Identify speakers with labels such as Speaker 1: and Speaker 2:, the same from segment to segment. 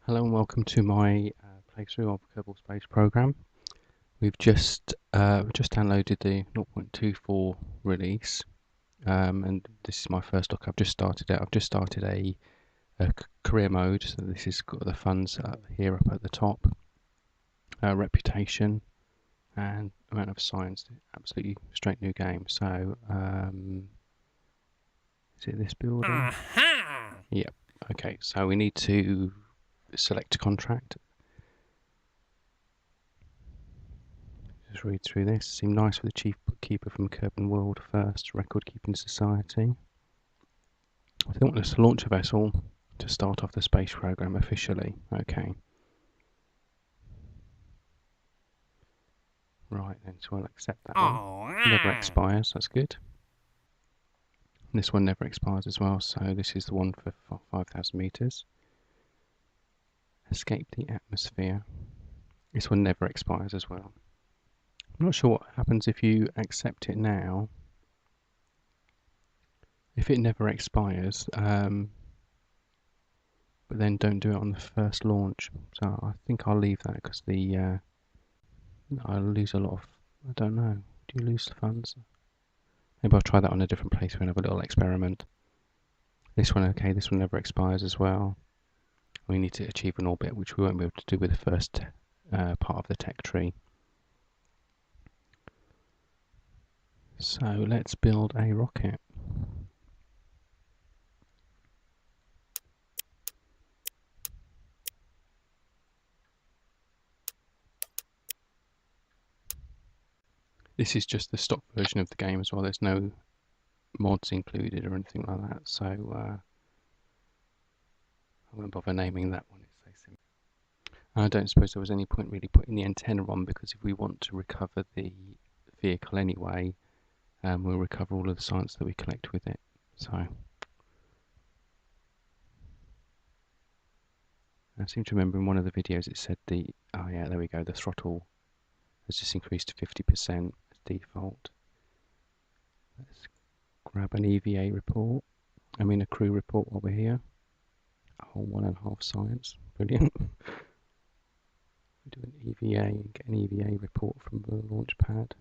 Speaker 1: Hello and welcome to my playthrough of Kerbal Space Program. We've just downloaded the 0.24 release, and this is my first look. I've just started it. I've just started a career mode, so this has got the funds up here up at the top, reputation, and amount of science. Absolutely straight new game. So, is it this building? Yep. Okay. So we need to select a contract. Just read through this. Seemed nice for the chief bookkeeper from Kerbal World First Record Keeping Society. I think let's launch a vessel to start off the space program officially. Okay. Right then, so I'll accept that one. Never expires, that's good. And this one never expires as well, so this is the one for 5,000 meters. Escape the atmosphere. This one never expires as well. I'm not sure what happens if you accept it now. If it never expires, but then don't do it on the first launch. So I think I'll leave that because I'll lose a lot of, I don't know, do you lose the funds? Maybe I'll try that on a different playthrough and have a little experiment. This one, okay, this one never expires as well. We need to achieve an orbit, which we won't be able to do with the first part of the tech tree. So let's build a rocket. This is just the stock version of the game as well. There's no mods included or anything like that. So I won't bother naming that one. It's so simple. I don't suppose there was any point really putting the antenna on, because if we want to recover the vehicle anyway, we'll recover all of the science that we collect with it. So I seem to remember in one of the videos it said oh yeah, there we go, the throttle has just increased to 50% as default. Let's grab an EVA report, a crew report while we're here. A whole 1.5 science, brilliant. Do an EVA and get an EVA report from the launch pad.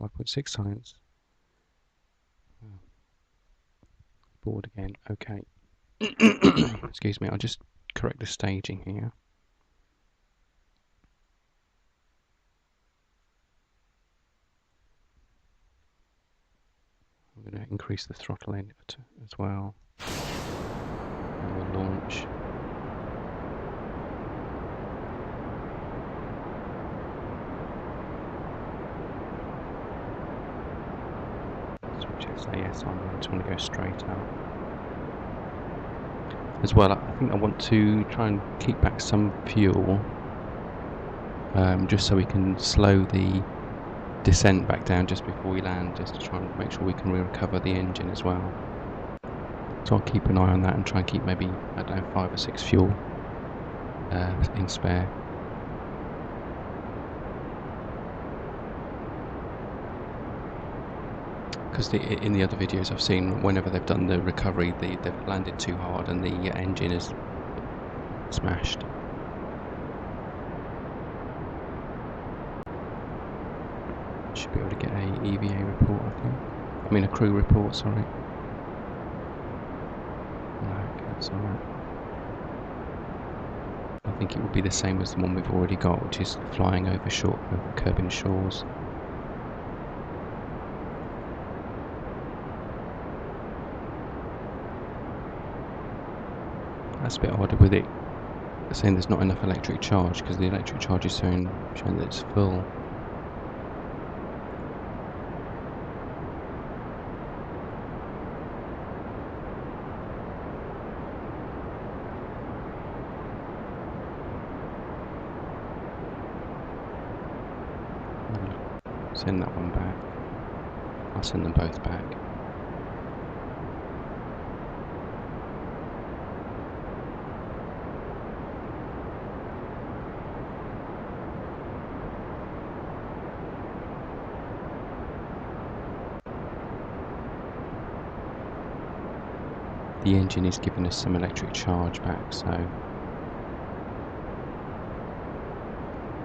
Speaker 1: 5.6 science. Oh. Board again, okay. Excuse me, I'll just correct the staging here. I'm going to increase the throttle input as well. And we'll launch. Switch SAS on, I just want to go straight up. As well, I think I want to try and keep back some fuel, just so we can slow the descent back down just before we land, just to try and make sure we can recover the engine as well. So I'll keep an eye on that and try and keep maybe, I don't know, 5 or 6 fuel in spare. Because in the other videos I've seen, whenever they've done the recovery, they've landed too hard and the engine is smashed. Should be able to get a EVA report, I think. A crew report, sorry. No, okay, that's alright. I think it will be the same as the one we've already got, which is flying over Kerbal shores. That's a bit odd with it saying there's not enough electric charge, because the electric charge is showing that it's full. Send that one back. I'll send them both back. the engine is giving us some electric charge back, so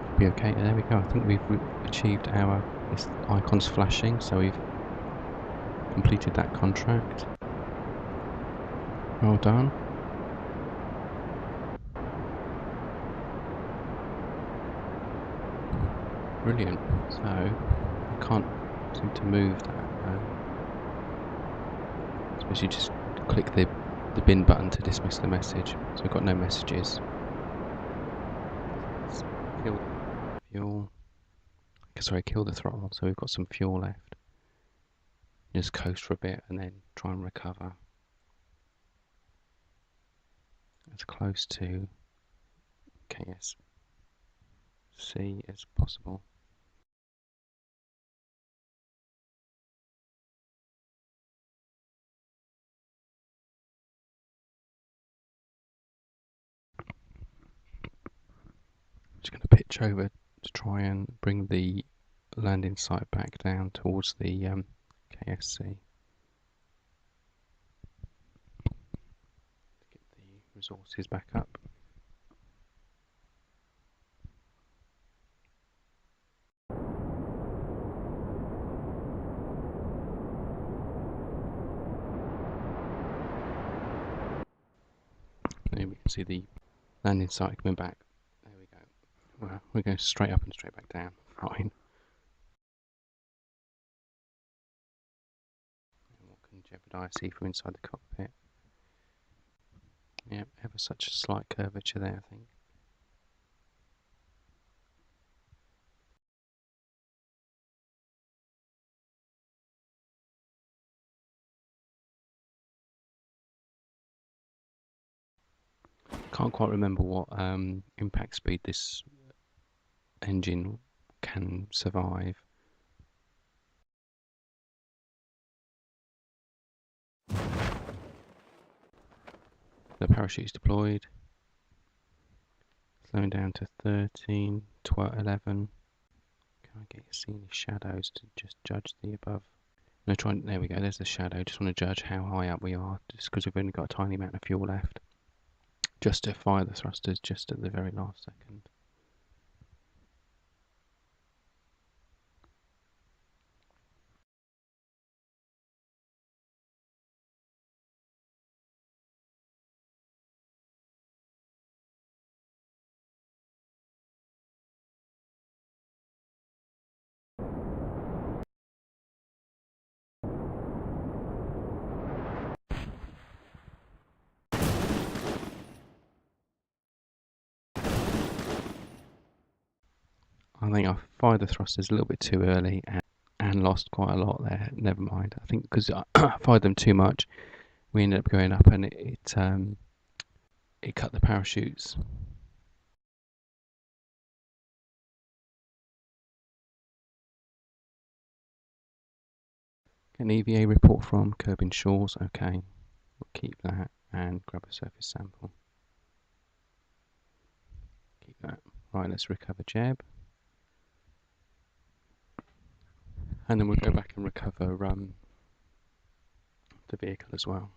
Speaker 1: it'll be okay. There we go. I think we've achieved this icon's flashing, so we've completed that contract. Well done. Brilliant. So I can't seem to move that. I suppose you just click the bin button to dismiss the message. So we've got no messages. Let's kill the fuel. Sorry, kill the throttle. So we've got some fuel left. Just coast for a bit and then try and recover as close to KSC as possible. Just going to pitch over to try and bring the landing site back down towards the KSC. Get the resources back up. There we can see the landing site coming back. There we go. Well, we're going straight up and straight back down. Fine. And what can jeopardise see from inside the cockpit? Yep, ever such a slight curvature there, I think. Can't quite remember what impact speed this engine can survive. The parachute is deployed. Slowing down to 13, 12, 11. Can I get see any shadows to just judge the above? No, there we go, there's the shadow. Just want to judge how high up we are, just because we've only got a tiny amount of fuel left. Just to fire the thrusters just at the very last second. I think I fired the thrusters a little bit too early and lost quite a lot there. Never mind. I think because I fired them too much, we ended up going up and it cut the parachutes. An EVA report from Kerbal Shores. Okay, we'll keep that and grab a surface sample. Keep that. Right, let's recover Jeb. And then we'll go back and recover the vehicle as well.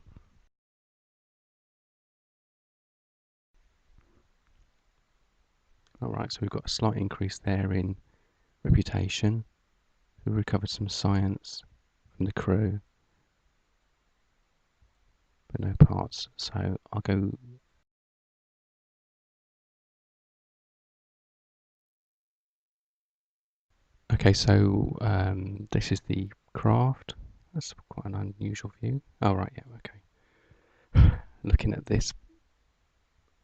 Speaker 1: Alright, so we've got a slight increase there in reputation. We recovered some science from the crew, but no parts. So I'll go. Okay, so this is the craft. That's quite an unusual view. Oh, right, yeah, okay. Looking at this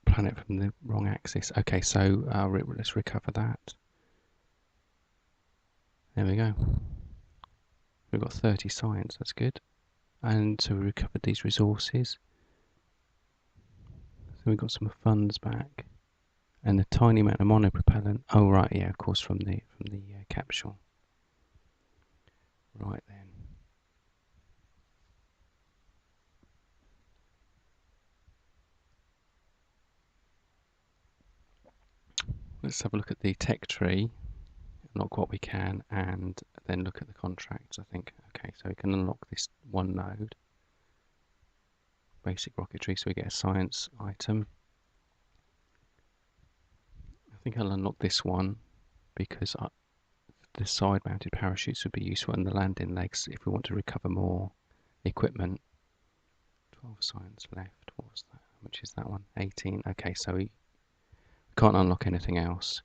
Speaker 1: planet from the wrong axis. Okay, so let's recover that. There we go. We've got 30 science, that's good. And so we recovered these resources. So we got some funds back. And a tiny amount of monopropellant. Oh, right, yeah, of course, from the capsule. Right then. Let's have a look at the tech tree, unlock what we can, and then look at the contracts, I think. Okay, so we can unlock this one node. basic rocketry, so we get a science item. I think I'll unlock this one because the side-mounted parachutes would be useful, and the landing legs if we want to recover more equipment. 12 science left. What was that? How much is that one? 18. Okay, so we can't unlock anything else.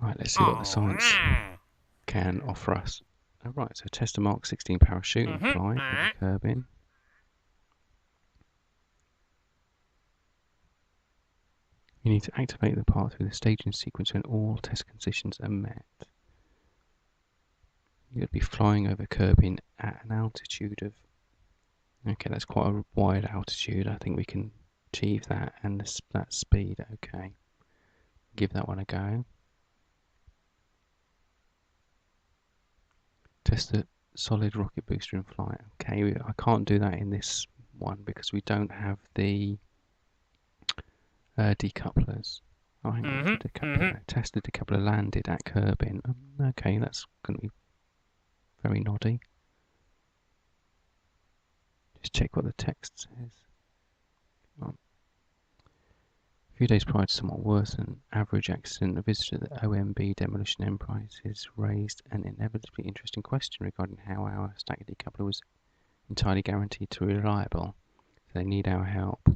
Speaker 1: Right, let's see what the science can offer us. Right, so test a Mark 16 parachute in flight over Kerbin. You need to activate the part through the staging sequence when all test conditions are met. You'll be flying over Kerbin at an altitude of... Okay, that's quite a wide altitude. I think we can achieve that, and that speed. Okay, give that one a go. Test the solid rocket booster in flight. Okay, I can't do that in this one because we don't have the decouplers. Oh, hang on, it's a decoupler. Test the decoupler landed at Kerbin. Okay, that's going to be very noddy. Just check what the text says. A few days prior to somewhat worse than average accident, a visitor to the OMB Demolition Enterprises raised an inevitably interesting question regarding how our static decoupler was entirely guaranteed to be reliable. So they need our help.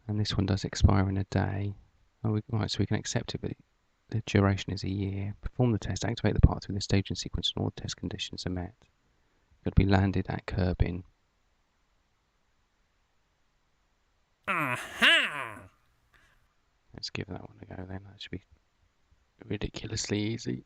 Speaker 1: And this one does expire in a day. Right, so we can accept it, but the duration is a year. Perform the test, activate the part through the staging sequence, and all test conditions are met. Got to be landed at Kerbin. Let's give that one a go then. That should be ridiculously easy.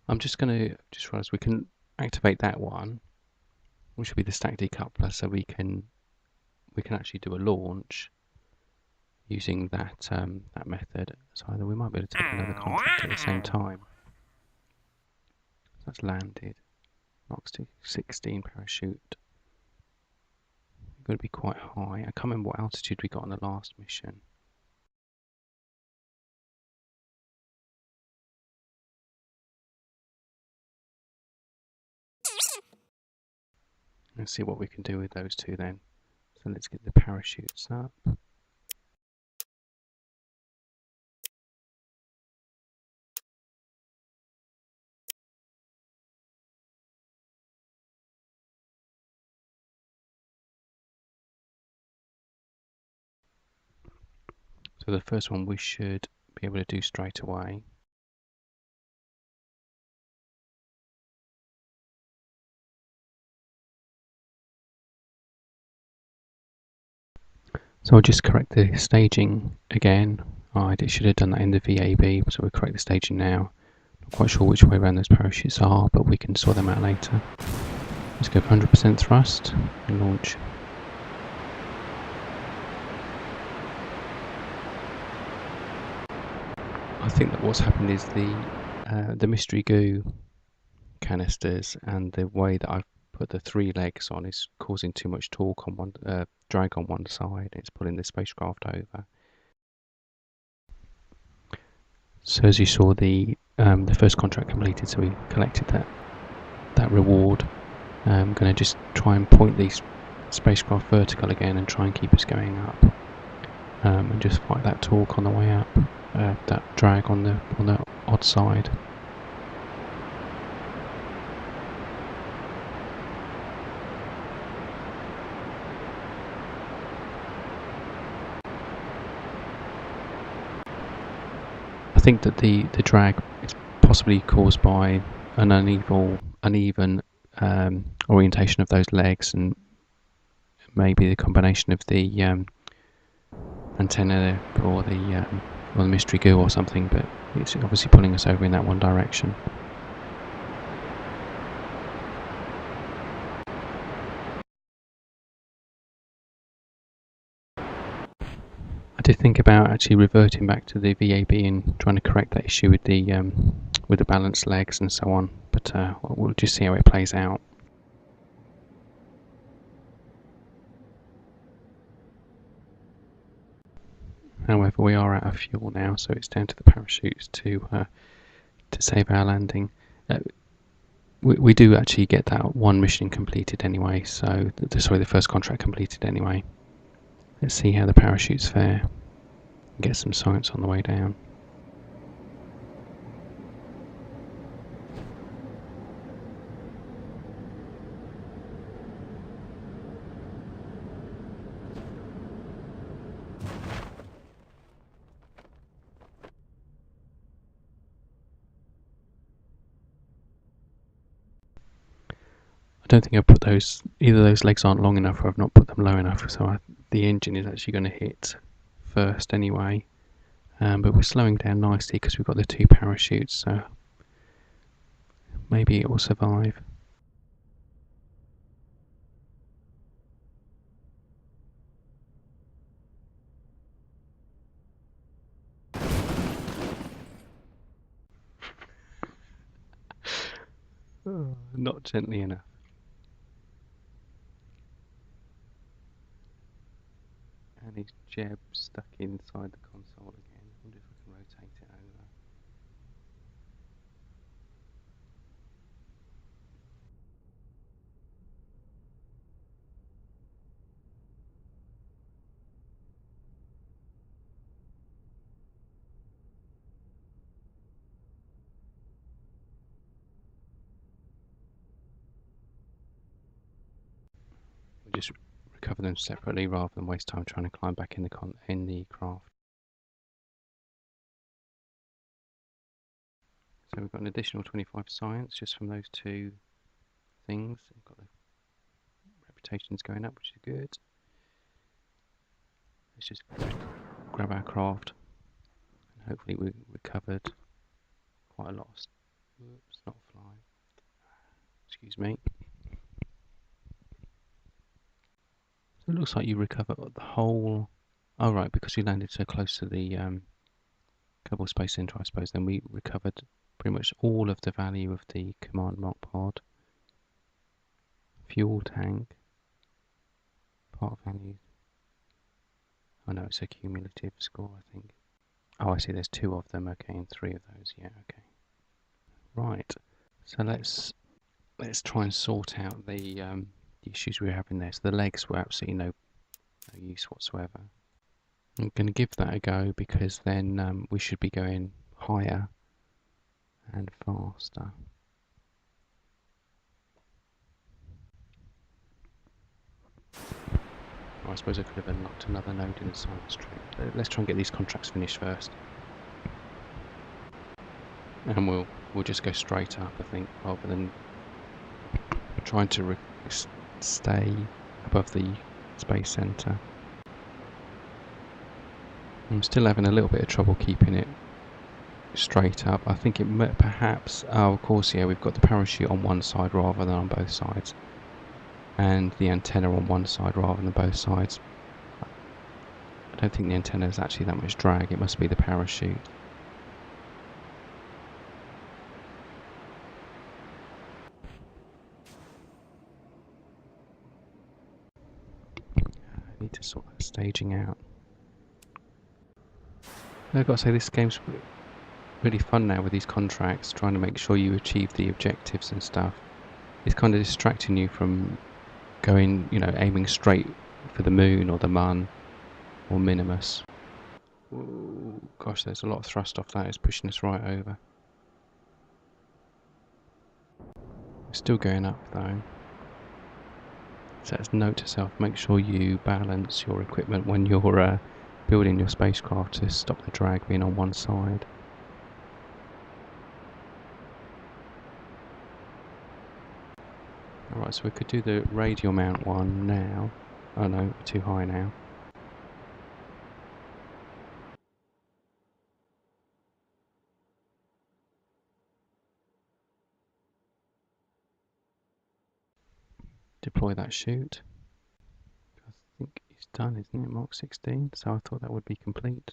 Speaker 1: I'm just going to realize we can activate that one, which will be the stack decoupler, so we can actually do a launch using that that method. So either we might be able to take another contract at the same time. That's landed. Mark 16 parachute. Going to be quite high. I can't remember what altitude we got on the last mission. Let's see what we can do with those two then. So let's get the parachutes up. So the first one we should be able to do straight away. So I'll just correct the staging again. I should have done that in the VAB, so we'll correct the staging now. Not quite sure which way around those parachutes are, but we can sort them out later. Let's go for 100% thrust and launch. I think that what's happened is the mystery goo canisters and the way that I've put the 3 legs on is causing too much torque on one drag on one side. It's pulling the spacecraft over. So as you saw, the first contract completed, so we collected that reward. I'm going to just try and point these spacecraft vertical again and try and keep us going up, and just fight that torque on the way up, that drag on the odd side. I think that the drag is possibly caused by an uneven orientation of those legs, and maybe the combination of the antenna or the mystery goo or something, but it's obviously pulling us over in that one direction. I did think about actually reverting back to the VAB and trying to correct that issue with the balanced legs and so on, but we'll just see how it plays out. However, we are out of fuel now, so it's down to the parachutes to save our landing. We do actually get that one mission completed anyway, so sorry, the first contract completed anyway. Let's see how the parachutes fare. Get some science on the way down. I don't think I put either those legs aren't long enough or I've not put them low enough, so the engine is actually going to hit first anyway. But we're slowing down nicely because we've got the two parachutes, so maybe it will survive. Not gently enough. And his jeb stuck inside the console again. I wonder if I can rotate it over. We'll just recover them separately rather than waste time trying to climb back in the craft. So we've got an additional 25 science just from those two things. We've got the reputations going up, which is good. Let's just grab our craft, and hopefully we recovered quite a lot. Whoops, not fly. Excuse me. So it looks like you recover the whole. Oh right, because you landed so close to the Kerbal Space Center, I suppose. Then we recovered pretty much all of the value of the command mark pod, fuel tank, part value. Oh no, it's a cumulative score, I think. Oh, I see. There's two of them. Okay, and three of those. Yeah. Okay. Right. So let's try and sort out the issues we were having there. So the legs were absolutely no use whatsoever. I'm going to give that a go because then we should be going higher and faster. Oh, I suppose I could have unlocked another node in the science tree. Let's try and get these contracts finished first. And we'll just go straight up, I think, rather than trying to stay above the space center. I'm still having a little bit of trouble keeping it straight up. I think it perhaps, oh of course, yeah, we've got the parachute on one side rather than on both sides, and the antenna on one side rather than both sides. I don't think the antenna is actually that much drag, it must be the parachute. I need to sort that staging out. I've got to say, this game's really fun now with these contracts, trying to make sure you achieve the objectives and stuff. It's kind of distracting you from going, aiming straight for the moon or the Mun or Minimus. Ooh, gosh, there's a lot of thrust off that. It's pushing us right over. We're still going up though. So let's note to self, make sure you balance your equipment when you're building your spacecraft to stop the drag being on one side. Alright, so we could do the radial mount one now. Oh no, we're too high now. Deploy that chute. I think he's done, isn't it? Mark 16. So I thought that would be complete.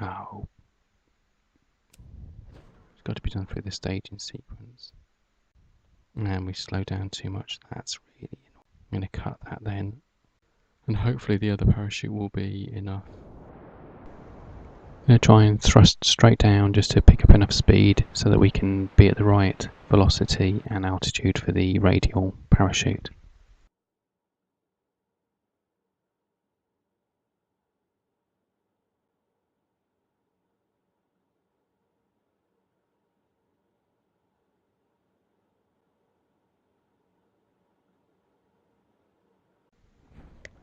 Speaker 1: Oh, it's got to be done through the staging sequence. And we slow down too much. That's really annoying. I'm going to cut that then. And hopefully the other parachute will be enough. I'm going to try and thrust straight down just to pick up enough speed so that we can be at the right velocity and altitude for the radial parachute.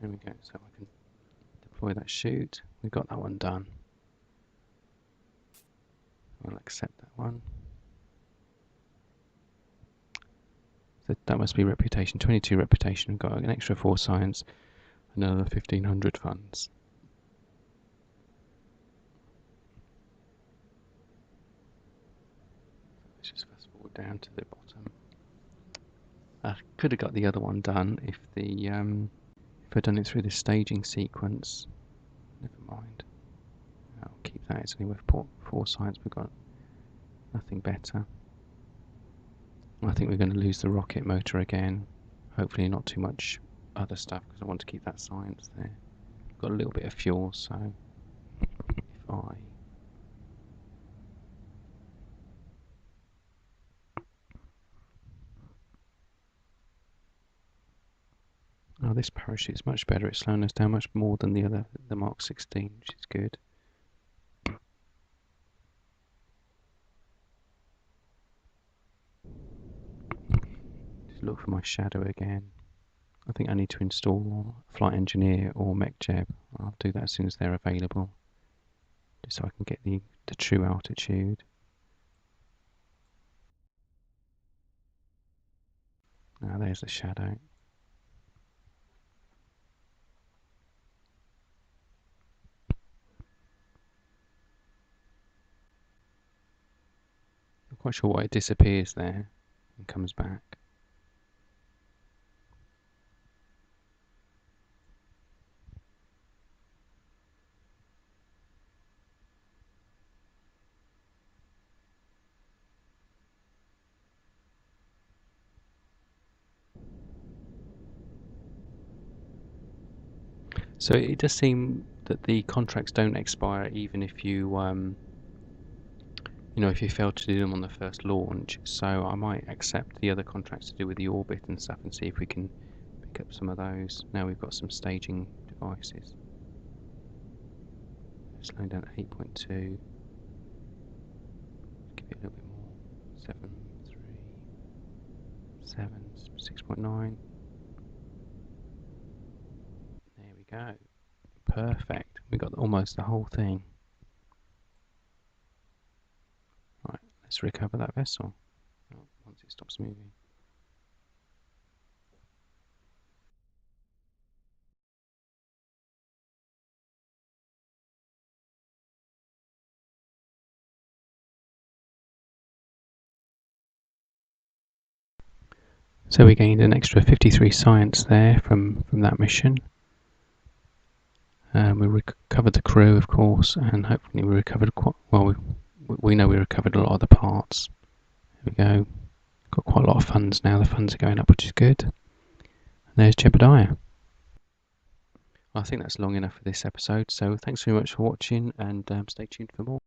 Speaker 1: There we go, so I can deploy that chute. We've got that one done. We'll accept that one. So that must be reputation, 22 reputation. We've got an extra 4 science, another 1500 funds. Let's just fast forward down to the bottom. I could have got the other one done if I'd done it through the staging sequence. Never mind. I'll keep that. It's only worth 4 science. We've got nothing better. I think we're going to lose the rocket motor again. Hopefully not too much other stuff because I want to keep that science there. Got a little bit of fuel, so if I oh, this parachute's much better. It's slowing us down much more than the Mark 16, which is good. Just look for my shadow again. I think I need to install Flight Engineer or MechJeb. I'll do that as soon as they're available, just so I can get the true altitude. Now there's the shadow. Not quite sure why it disappears there and comes back. So it does seem that the contracts don't expire even if you if you fail to do them on the first launch. So I might accept the other contracts to do with the orbit and stuff and see if we can pick up some of those. Now we've got some staging devices. Slowing down to 8.2. Give it a little bit more. 7, 3, 7, 6.9. There we go. Perfect. We got almost the whole thing. Right, let's recover that vessel once it stops moving. So we gained an extra 53 science there from that mission. We recovered the crew, of course, and hopefully we recovered quite well. We know we recovered a lot of the parts. There we go. Got quite a lot of funds now. The funds are going up, which is good. And there's Jebediah. Well, I think that's long enough for this episode. So thanks very much for watching, and stay tuned for more.